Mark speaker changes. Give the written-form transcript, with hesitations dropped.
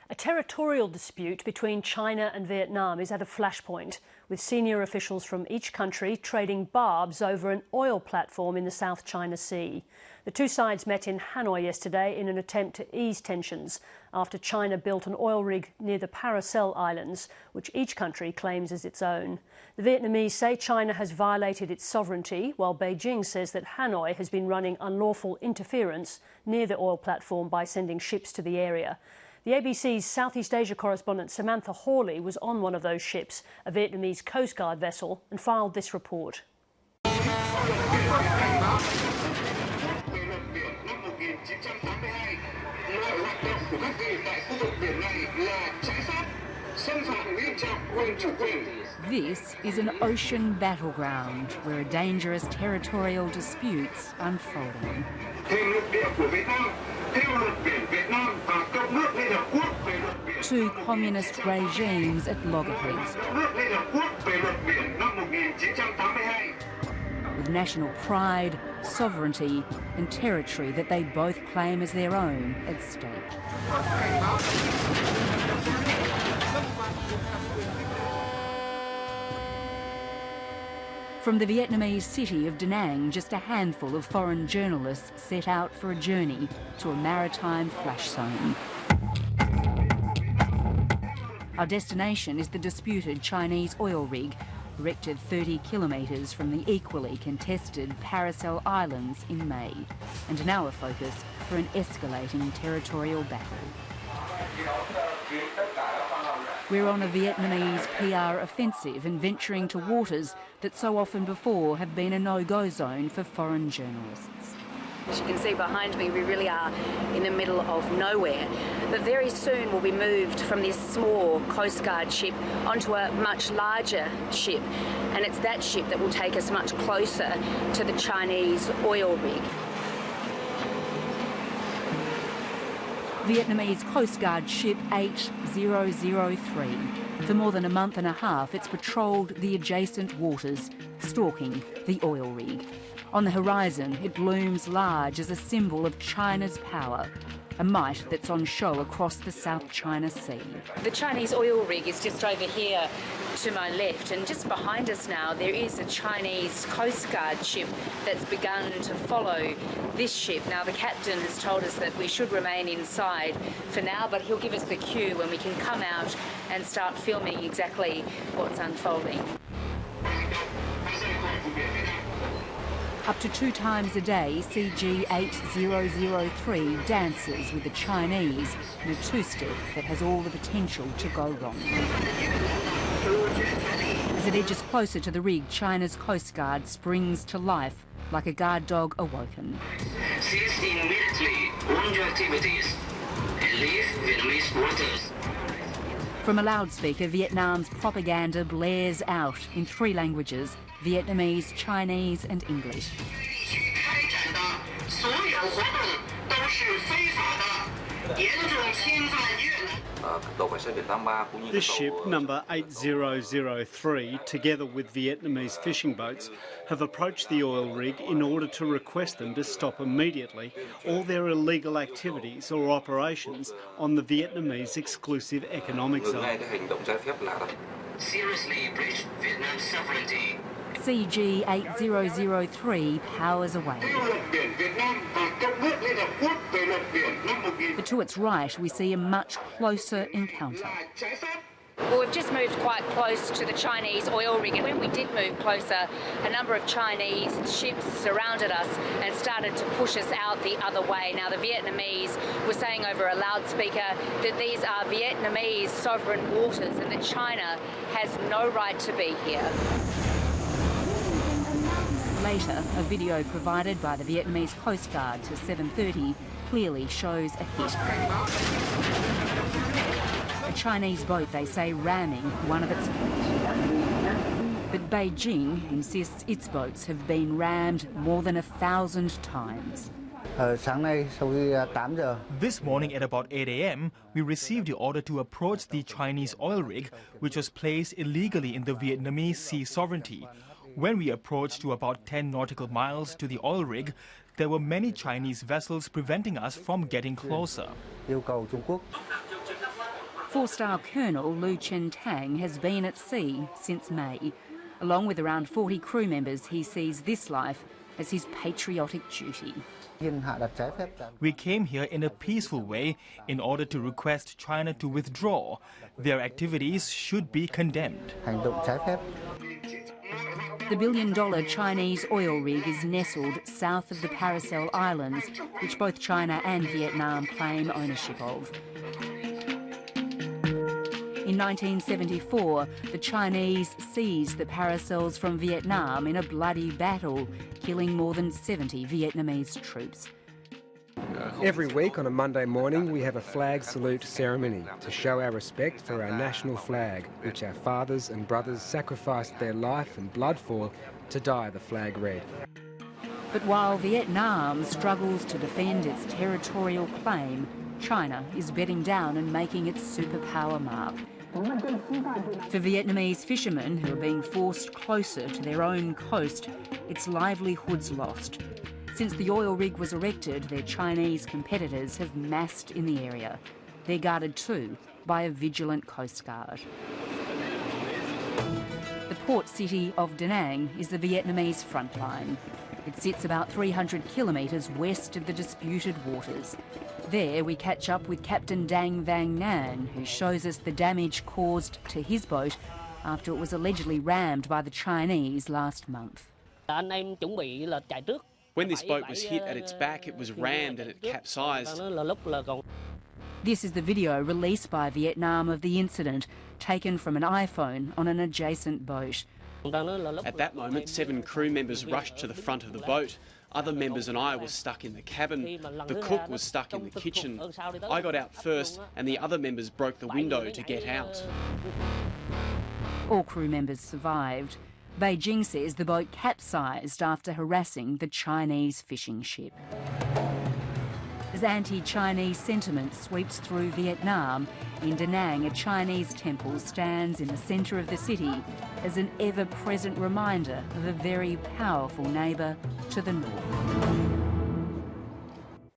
Speaker 1: A territorial dispute between China and Vietnam is at a flashpoint, with senior officials from each country trading barbs over an oil platform in the South China Sea. The two sides met in Hanoi yesterday in an attempt to ease tensions after China built an oil rig near the Paracel Islands, which each country claims as its own. The Vietnamese say China has violated its sovereignty, while Beijing says that Hanoi has been running unlawful interference near the oil platform by sending ships to the area. The ABC's Southeast Asia correspondent Samantha Hawley was on one of those ships, a Vietnamese Coast Guard vessel, and filed this report.
Speaker 2: This is an ocean battleground where a dangerous territorial dispute's unfolding. Two communist regimes at loggerheads, with national pride, sovereignty and territory that they both claim as their own at stake. From the Vietnamese city of Da Nang, just a handful of foreign journalists set out for a journey to a maritime flash zone. Our destination is the disputed Chinese oil rig, erected 30 kilometres from the equally contested Paracel Islands in May, and now a focus for an escalating territorial battle. We're on a Vietnamese PR offensive and venturing to waters that so often before have been a no-go zone for foreign journalists.
Speaker 3: As you can see behind me, we really are in the middle of nowhere. But very soon we'll be moved from this small Coast Guard ship onto a much larger ship. And it's that ship that will take us much closer to the Chinese oil rig.
Speaker 2: Vietnamese Coast Guard ship 8003. For more than a month and a half, it's patrolled the adjacent waters, stalking the oil rig. On the horizon, it looms large as a symbol of China's power, a might that's on show across the South China Sea.
Speaker 3: The Chinese oil rig is just over here to my left, and just behind us now there is a Chinese Coast Guard ship that's begun to follow this ship. Now the captain has told us that we should remain inside for now, but he'll give us the cue when we can come out and start filming exactly what's unfolding.
Speaker 2: Up to 2 times a day, CG8003 dances with the Chinese in a two-step that has all the potential to go wrong. As it edges closer to the rig, China's Coast Guard springs to life like a guard dog awoken.
Speaker 4: Cease immediately all your activities and leave Vietnamese waters.
Speaker 2: From a loudspeaker, Vietnam's propaganda blares out in 3 languages: Vietnamese, Chinese and English.
Speaker 5: This ship, number 8003, together with Vietnamese fishing boats, have approached the oil rig in order to request them to stop immediately all their illegal activities or operations on the Vietnamese exclusive economic zone.
Speaker 4: Seriously breach Vietnam's sovereignty.
Speaker 2: CG8003 powers away. But to its right, we see a much closer encounter.
Speaker 3: Well, we've just moved quite close to the Chinese oil rig, and when we did move closer, a number of Chinese ships surrounded us and started to push us out the other way. Now, the Vietnamese were saying over a loudspeaker that these are Vietnamese sovereign waters and that China has no right to be here.
Speaker 2: Later, a video provided by the Vietnamese Coast Guard to 7:30 clearly shows a hit. A Chinese boat, they say, ramming one of its fleet. But Beijing insists its boats have been rammed more than 1,000 times.
Speaker 6: This morning at about 8 a.m, we received the order to approach the Chinese oil rig, which was placed illegally in the Vietnamese sea sovereignty. When we approached to about 10 nautical miles to the oil rig, there were many Chinese vessels preventing us from getting closer.
Speaker 2: Four-star Colonel Lu Chen-tang has been at sea since May. Along with around 40 crew members, he sees this life as his patriotic duty.
Speaker 6: We came here in a peaceful way in order to request China to withdraw. Their activities should be condemned.
Speaker 2: The billion-dollar Chinese oil rig is nestled south of the Paracel Islands, which both China and Vietnam claim ownership of. In 1974, the Chinese seized the Paracels from Vietnam in a bloody battle, killing more than 70 Vietnamese troops.
Speaker 7: Every week on a Monday morning we have a flag salute ceremony to show our respect for our national flag, which our fathers and brothers sacrificed their life and blood for to dye the flag red.
Speaker 2: But while Vietnam struggles to defend its territorial claim, China is bedding down and making its superpower mark. For Vietnamese fishermen who are being forced closer to their own coast, its livelihoods lost. Since the oil rig was erected, their Chinese competitors have massed in the area. They're guarded too by a vigilant coast guard. The port city of Da Nang is the Vietnamese front line. It sits about 300 kilometres west of the disputed waters. There we catch up with Captain Dang Vang Nan, who shows us the damage caused to his boat after it was allegedly rammed by the Chinese last month.
Speaker 8: When this boat was hit at its back, it was rammed and it capsized.
Speaker 2: This is the video released by Vietnam of the incident, taken from an iPhone on an adjacent boat.
Speaker 8: At that moment, 7 crew members rushed to the front of the boat. Other members and I were stuck in the cabin. The cook was stuck in the kitchen. I got out first and the other members broke the window to get out.
Speaker 2: All crew members survived. Beijing says the boat capsized after harassing the Chinese fishing ship. As anti-Chinese sentiment sweeps through Vietnam, in Da Nang a Chinese temple stands in the centre of the city as an ever-present reminder of a very powerful neighbour to the north.